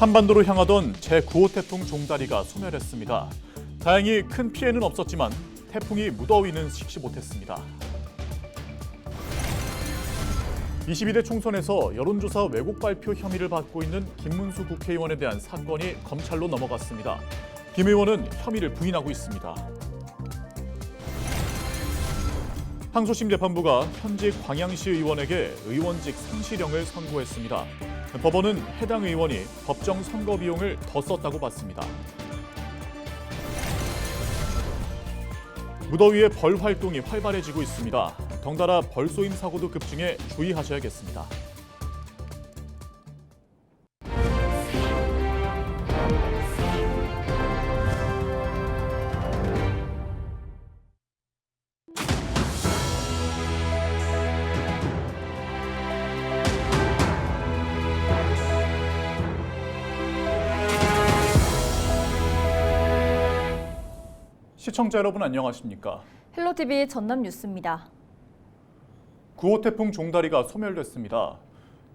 한반도로 향하던 제9호 태풍 종다리가 소멸했습니다. 다행히 큰 피해는 없었지만 태풍이 무더위는 식지 못했습니다. 22대 총선에서 여론조사 왜곡 발표 혐의를 받고 있는 김문수 국회의원에 대한 사건이 검찰로 넘어갔습니다. 김 의원은 혐의를 부인하고 있습니다. 항소심 재판부가 현직 광양시 의원에게 의원직 상실형을 선고했습니다. 법원은 해당 의원이 법정 선거 비용을 더 썼다고 봤습니다. 무더위에 벌 활동이 활발해지고 있습니다. 덩달아 벌쏘임 사고도 급증해 주의하셔야겠습니다. 시청자 여러분 안녕하십니까? 헬로티비 전남 뉴스입니다. 9호 태풍 종다리가 소멸됐습니다.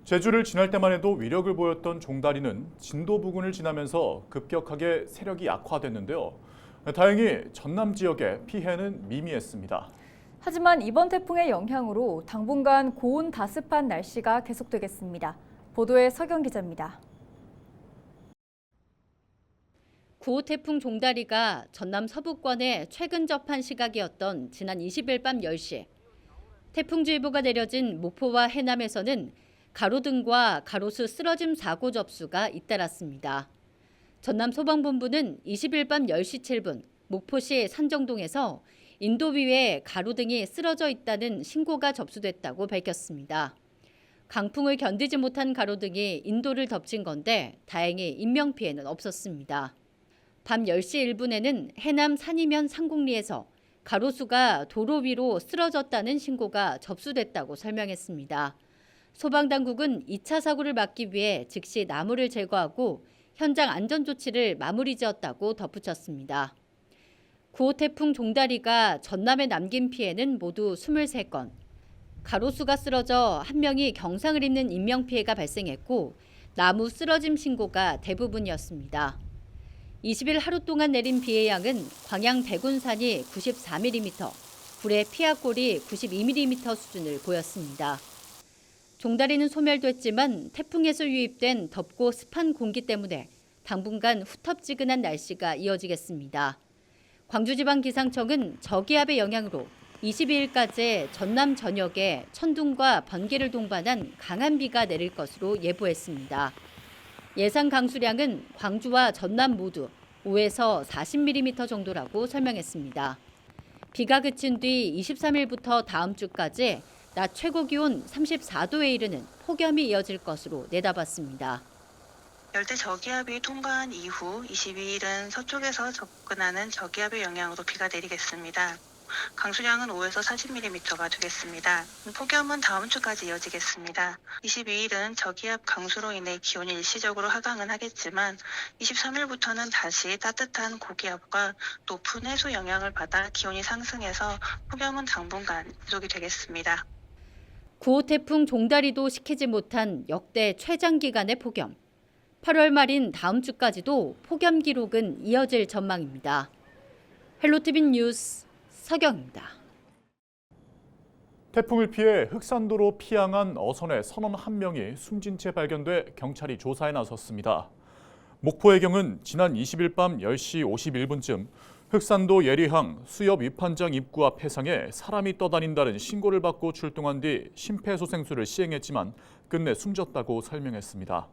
제주를 지날 때만 해도 위력을 보였던 종다리는 진도 부근을 지나면서 급격하게 세력이 약화됐는데요. 다행히 전남 지역의 피해는 미미했습니다. 하지만 이번 태풍의 영향으로 당분간 고온 다습한 날씨가 계속되겠습니다. 보도에 서경 기자입니다. 9호 태풍 종다리가 전남 서부권에 최근 접한 시각이었던 지난 20일 밤 10시. 태풍주의보가 내려진 목포와 해남에서는 가로등과 가로수 쓰러짐 사고 접수가 잇따랐습니다. 전남 소방본부는 20일 밤 10시 7분 목포시 산정동에서 인도위에 가로등이 쓰러져 있다는 신고가 접수됐다고 밝혔습니다. 강풍을 견디지 못한 가로등이 인도를 덮친 건데 다행히 인명피해는 없었습니다. 밤 10시 1분에는 해남 산이면 상곡리에서 가로수가 도로 위로 쓰러졌다는 신고가 접수됐다고 설명했습니다. 소방당국은 2차 사고를 막기 위해 즉시 나무를 제거하고 현장 안전조치를 마무리 지었다고 덧붙였습니다. 9호 태풍 종다리가 전남에 남긴 피해는 모두 23건. 가로수가 쓰러져 한 명이 경상을 입는 인명피해가 발생했고 나무 쓰러짐 신고가 대부분이었습니다. 20일 하루 동안 내린 비의 양은 광양 대군산이 94mm, 구례 피아골이 92mm 수준을 보였습니다. 종다리는 소멸됐지만 태풍에서 유입된 덥고 습한 공기 때문에 당분간 후텁지근한 날씨가 이어지겠습니다. 광주지방기상청은 저기압의 영향으로 22일까지 전남 전역에 천둥과 번개를 동반한 강한 비가 내릴 것으로 예보했습니다. 예상 강수량은 광주와 전남 모두 5에서 40mm 정도라고 설명했습니다. 비가 그친 뒤 23일부터 다음 주까지 낮 최고 기온 34도에 이르는 폭염이 이어질 것으로 내다봤습니다. 열대 저기압이 통과한 이후 22일은 서쪽에서 접근하는 저기압의 영향으로 비가 내리겠습니다. 강수량은 5에서 40mm가 되겠습니다. 폭염은 다음 주까지 이어지겠습니다. 22일은 저기압 강수로 인해 기온이 일시적으로 하강은 하겠지만 23일부터는 다시 따뜻한 고기압과 높은 해수 영향을 받아 기온이 상승해서 폭염은 당분간 지속이 되겠습니다. 9호 태풍 종다리도 식히지 못한 역대 최장기간의 폭염. 8월 말인 다음 주까지도 폭염 기록은 이어질 전망입니다. 헬로티비 뉴스 서경입니다. 태풍을 피해 흑산도로 피항한 어선의 선원 한 명이 숨진 채 발견돼 경찰이 조사에 나섰습니다. 목포해경은 지난 20일 밤 10시 51분쯤 흑산도 예리항 수협 위판장 입구 앞 해상에 사람이 떠다닌다는 신고를 받고 출동한 뒤 심폐소생술을 시행했지만 끝내 숨졌다고 설명했습니다.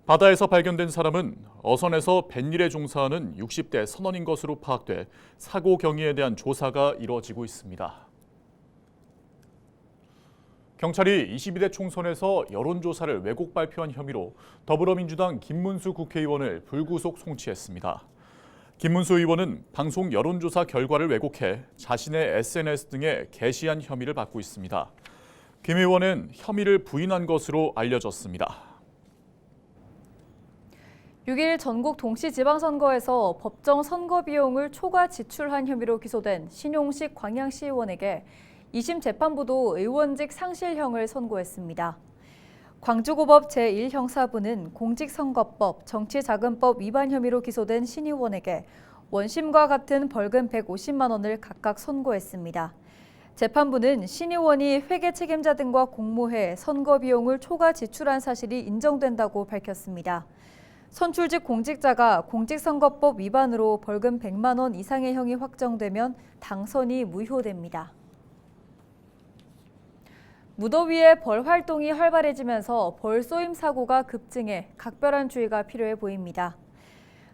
바다에서 발견된 사람은 어선에서 뱃일에 종사하는 60대 선원인 것으로 파악돼 사고 경위에 대한 조사가 이루어지고 있습니다. 경찰이 22대 총선에서 여론조사를 왜곡 발표한 혐의로 더불어민주당 김문수 국회의원을 불구속 송치했습니다. 김문수 의원은 방송 여론조사 결과를 왜곡해 자신의 SNS 등에 게시한 혐의를 받고 있습니다. 김 의원은 혐의를 부인한 것으로 알려졌습니다. 6일 전국 동시지방선거에서 법정 선거 비용을 초과 지출한 혐의로 기소된 신용식 광양시의원에게 2심 재판부도 의원직 상실형을 선고했습니다. 광주고법 제1형사부는 공직선거법, 정치자금법 위반 혐의로 기소된 신의원에게 원심과 같은 벌금 150만 원을 각각 선고했습니다. 재판부는 신의원이 회계 책임자 등과 공모해 선거 비용을 초과 지출한 사실이 인정된다고 밝혔습니다. 선출직 공직자가 공직선거법 위반으로 벌금 100만 원 이상의 형이 확정되면 당선이 무효됩니다. 무더위에 벌 활동이 활발해지면서 벌 쏘임 사고가 급증해 각별한 주의가 필요해 보입니다.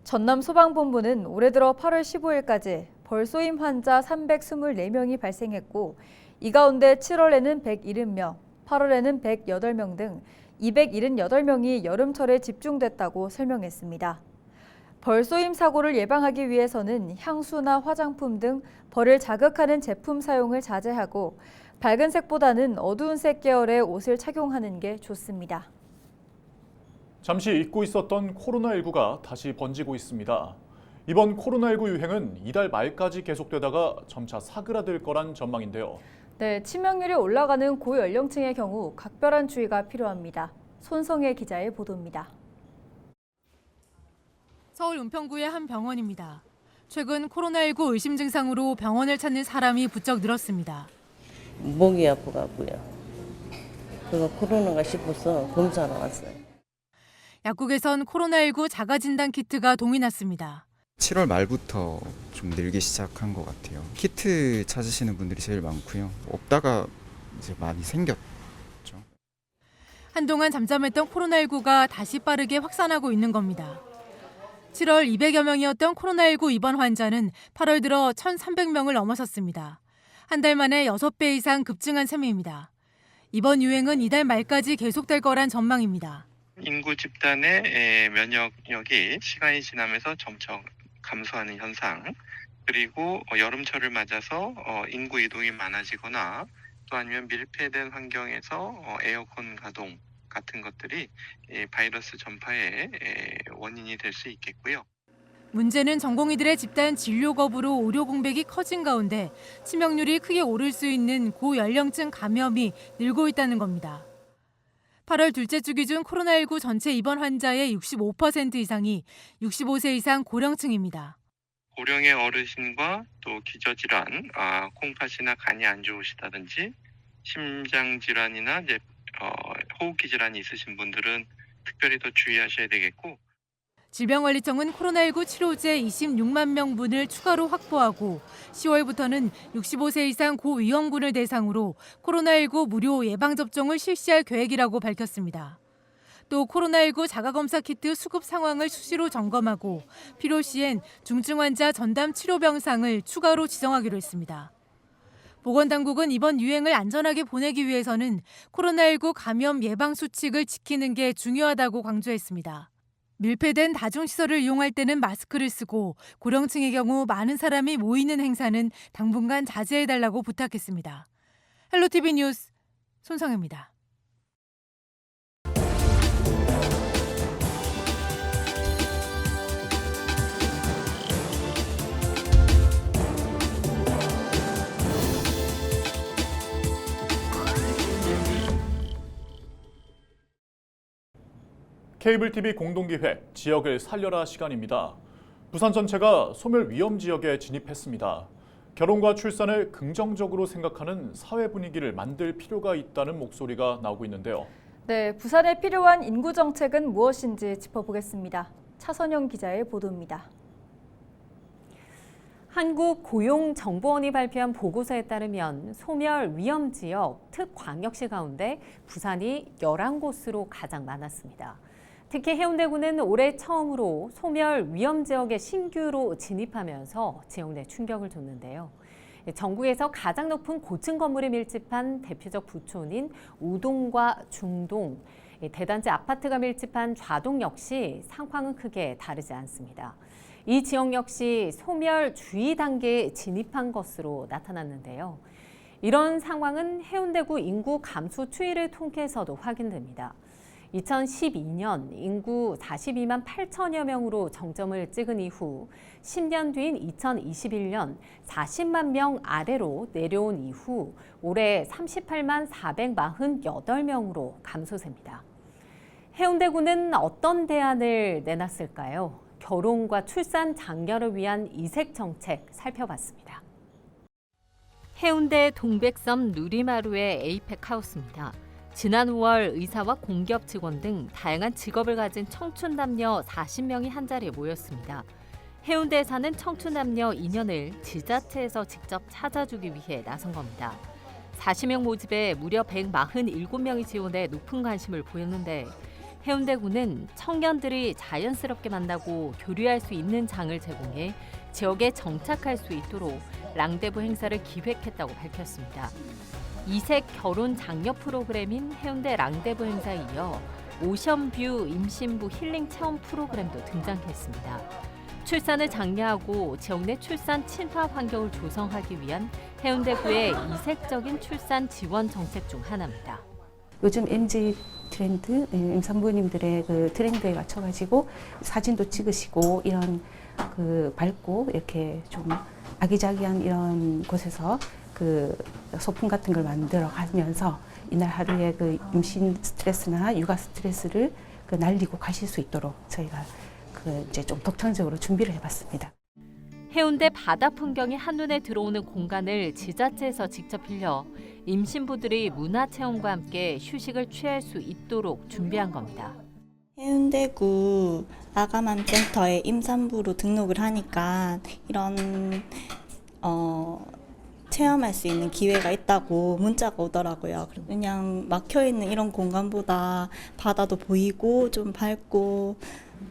전남소방본부는 올해 들어 8월 15일까지 벌 쏘임 환자 324명이 발생했고 이 가운데 7월에는 170명, 8월에는 108명 등 278명이 여름철에 집중됐다고 설명했습니다. 벌 쏘임 사고를 예방하기 위해서는 향수나 화장품 등 벌을 자극하는 제품 사용을 자제하고 밝은 색보다는 어두운 색 계열의 옷을 착용하는 게 좋습니다. 잠시 잊고 있었던 코로나19가 다시 번지고 있습니다. 이번 코로나19 유행은 이달 말까지 계속되다가 점차 사그라들 거란 전망인데요. 네, 치명률이 올라가는 고연령층의 경우 각별한 주의가 필요합니다. 손성혜 기자의 보도입니다. 서울 은평구의 한 병원입니다. 최근 코로나19 의심 증상으로 병원을 찾는 사람이 부쩍 늘었습니다. 목이 아프고요. 그거 코로나가 싶어서 검사하러 왔어요. 약국에선 코로나19 자가진단 키트가 동이 났습니다. 7월 말부터 좀 늘기 시작한 것 같아요. 키트 찾으시는 분들이 제일 많고요. 없다가 이제 많이 생겼죠. 한동안 잠잠했던 코로나19가 다시 빠르게 확산하고 있는 겁니다. 7월 200여 명이었던 코로나19 입원 환자는 8월 들어 1,300명을 넘어섰습니다. 한 달 만에 6배 이상 급증한 셈입니다. 이번 유행은 이달 말까지 계속될 거란 전망입니다. 인구 집단의 면역력이 시간이 지나면서 점차 감소하는 현상, 그리고 여름철을 맞아서 인구 이동이 많아지거나 또 아니면 밀폐된 환경에서 에어컨 가동 같은 것들이 바이러스 전파의 원인이 될 수 있겠고요. 문제는 전공의들의 집단 진료 거부로 의료 공백이 커진 가운데 치명률이 크게 오를 수 있는 고연령층 감염이 늘고 있다는 겁니다. 8월 둘째 주 기준 코로나19 전체 입원 환자의 65% 이상이 65세 이상 고령층입니다. 고령의 어르신과 또 기저질환, 콩팥이나 간이 안 좋으시다든지 심장질환이나 호흡기 질환이 있으신 분들은 특별히 더 주의하셔야 되겠고, 질병관리청은 코로나19 치료제 26만 명분을 추가로 확보하고 10월부터는 65세 이상 고위험군을 대상으로 코로나19 무료 예방접종을 실시할 계획이라고 밝혔습니다. 또 코로나19 자가검사 키트 수급 상황을 수시로 점검하고 필요 시엔 중증 환자 전담 치료 병상을 추가로 지정하기로 했습니다. 보건당국은 이번 유행을 안전하게 보내기 위해서는 코로나19 감염 예방 수칙을 지키는 게 중요하다고 강조했습니다. 밀폐된 다중시설을 이용할 때는 마스크를 쓰고 고령층의 경우 많은 사람이 모이는 행사는 당분간 자제해달라고 부탁했습니다. 헬로티비 뉴스 손성혜입니다. 케이블 TV 공동기획 지역을 살려라 시간입니다. 부산 전체가 소멸 위험 지역에 진입했습니다. 결혼과 출산을 긍정적으로 생각하는 사회 분위기를 만들 필요가 있다는 목소리가 나오고 있는데요. 네, 부산에 필요한 인구 정책은 무엇인지 짚어보겠습니다. 차선영 기자의 보도입니다. 한국고용정보원이 발표한 보고서에 따르면 소멸 위험 지역 특광역시 가운데 부산이 11곳으로 가장 많았습니다. 특히 해운대구는 올해 처음으로 소멸 위험 지역에 신규로 진입하면서 지역 내 충격을 줬는데요. 전국에서 가장 높은 고층 건물이 밀집한 대표적 부촌인 우동과 중동, 대단지 아파트가 밀집한 좌동 역시 상황은 크게 다르지 않습니다. 이 지역 역시 소멸 주의 단계에 진입한 것으로 나타났는데요. 이런 상황은 해운대구 인구 감소 추이를 통해서도 확인됩니다. 2012년 인구 42만 8천여 명으로 정점을 찍은 이후 10년 뒤인 2021년 40만 명 아래로 내려온 이후 올해 38만 448명으로 감소세입니다. 해운대구는 어떤 대안을 내놨을까요? 결혼과 출산 장려를 위한 이색 정책 살펴봤습니다. 해운대 동백섬 누리마루의 에이펙 하우스입니다. 지난 5월 의사와 공기업 직원 등 다양한 직업을 가진 청춘 남녀 40명이 한자리에 모였습니다. 해운대에 사는 청춘 남녀 2년을 지자체에서 직접 찾아주기 위해 나선 겁니다. 40명 모집에 무려 147명이 지원해 높은 관심을 보였는데 해운대구는 청년들이 자연스럽게 만나고 교류할 수 있는 장을 제공해 지역에 정착할 수 있도록 랑데부 행사를 기획했다고 밝혔습니다. 이색 결혼 장려 프로그램인 해운대 랑데부 행사에 이어 오션뷰 임신부 힐링 체험 프로그램도 등장했습니다. 출산을 장려하고 지역 내 출산 친화 환경을 조성하기 위한 해운대구의 이색적인 출산 지원 정책 중 하나입니다. 요즘 MZ 트렌드, 임산부님들의 그 트렌드에 맞춰가지고 사진도 찍으시고 이런 그 밝고 이렇게 좀 아기자기한 이런 곳에서 그 소품 같은 걸 만들어 가면서 이날 하루에 그 임신 스트레스나 육아 스트레스를 그 날리고 가실 수 있도록 저희가 그 이제 좀 독창적으로 준비를 해봤습니다. 해운대 바다 풍경이 한눈에 들어오는 공간을 지자체에서 직접 빌려 임신부들이 문화체험과 함께 휴식을 취할 수 있도록 준비한 겁니다. 해운대구 아가맘센터에 임산부로 등록을 하니까 이런 체험할 수 있는 기회가 있다고 문자가 오더라고요. 그냥 막혀있는 이런 공간보다 바다도 보이고 좀 밝고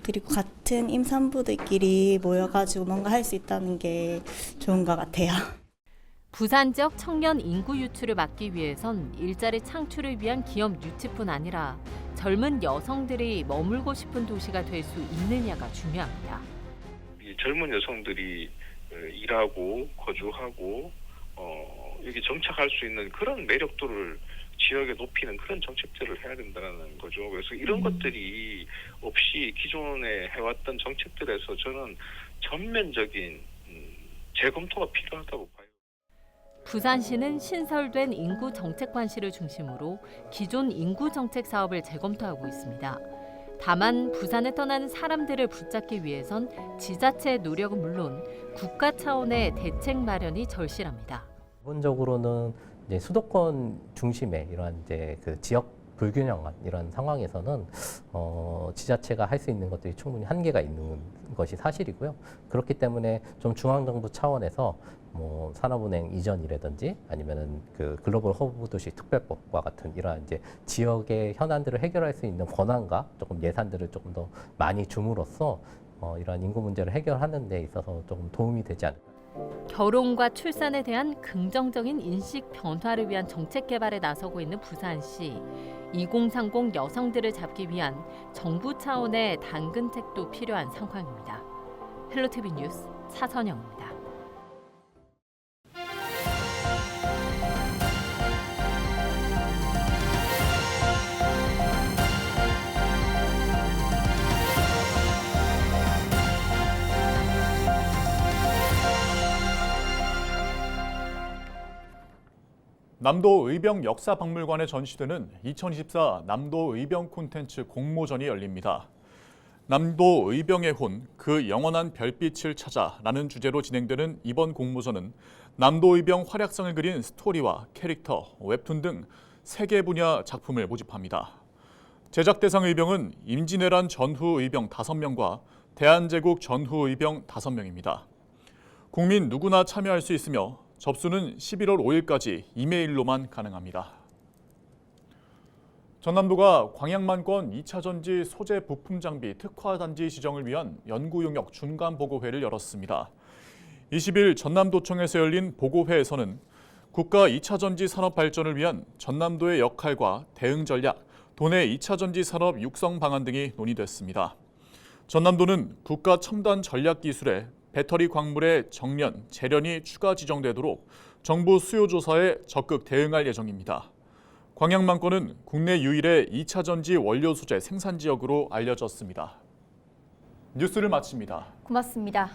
그리고 같은 임산부들끼리 모여가지고 뭔가 할 수 있다는 게 좋은 것 같아요. 부산 지역 청년 인구 유출을 막기 위해선 일자리 창출을 위한 기업 유치뿐 아니라 젊은 여성들이 머물고 싶은 도시가 될 수 있느냐가 중요합니다. 젊은 여성들이 일하고 거주하고 여기 정착할 수 있는 그런 매력도를 지역에 높이는 그런 정책들을 해야 된다는 거죠. 그래서 이런 것들이 없이 기존에 해왔던 정책들에서 저는 전면적인 재검토가 필요하다고 봐요. 부산시는 신설된 인구 정책 관실을 중심으로 기존 인구 정책 사업을 재검토하고 있습니다. 다만 부산에 떠나는 사람들을 붙잡기 위해선 지자체의 노력은 물론 국가 차원의 대책 마련이 절실합니다. 기본적으로는 이제 수도권 중심의 이러한 이제 그 지역 불균형한 이런 상황에서는 지자체가 할 수 있는 것들이 충분히 한계가 있는 것이 사실이고요. 그렇기 때문에 좀 중앙정부 차원에서 뭐 산업은행 이전이라든지 아니면은 그 글로벌 허브 도시 특별법과 같은 이러한 이제 지역의 현안들을 해결할 수 있는 권한과 조금 예산들을 조금 더 많이 줌으로써 이러한 인구 문제를 해결하는 데 있어서 조금 도움이 되지 않을까. 결혼과 출산에 대한 긍정적인 인식 변화를 위한 정책 개발에 나서고 있는 부산시. 2030 여성들을 잡기 위한 정부 차원의 당근책도 필요한 상황입니다. 헬로티비 뉴스 차선영입니다. 남도 의병 역사박물관에 전시되는 2024 남도 의병 콘텐츠 공모전이 열립니다. 남도 의병의 혼, 그 영원한 별빛을 찾아라는 주제로 진행되는 이번 공모전은 남도 의병 활약상을 그린 스토리와 캐릭터, 웹툰 등 3개 분야 작품을 모집합니다. 제작 대상 의병은 임진왜란 전후 의병 5명과 대한제국 전후 의병 5명입니다. 국민 누구나 참여할 수 있으며 접수는 11월 5일까지 이메일로만 가능합니다. 전남도가 광양만권 2차 전지 소재 부품 장비 특화 단지 지정을 위한 연구 용역 중간 보고회를 열었습니다. 20일 전남도청에서 열린 보고회에서는 국가 2차 전지 산업 발전을 위한 전남도의 역할과 대응 전략, 도내 2차 전지 산업 육성 방안 등이 논의됐습니다. 전남도는 국가 첨단 전략 기술에 배터리 광물의 정련, 재련이 추가 지정되도록 정부 수요 조사에 적극 대응할 예정입니다. 광양만권은 국내 유일의 2차 전지 원료 소재 생산 지역으로 알려졌습니다. 뉴스를 마칩니다. 고맙습니다.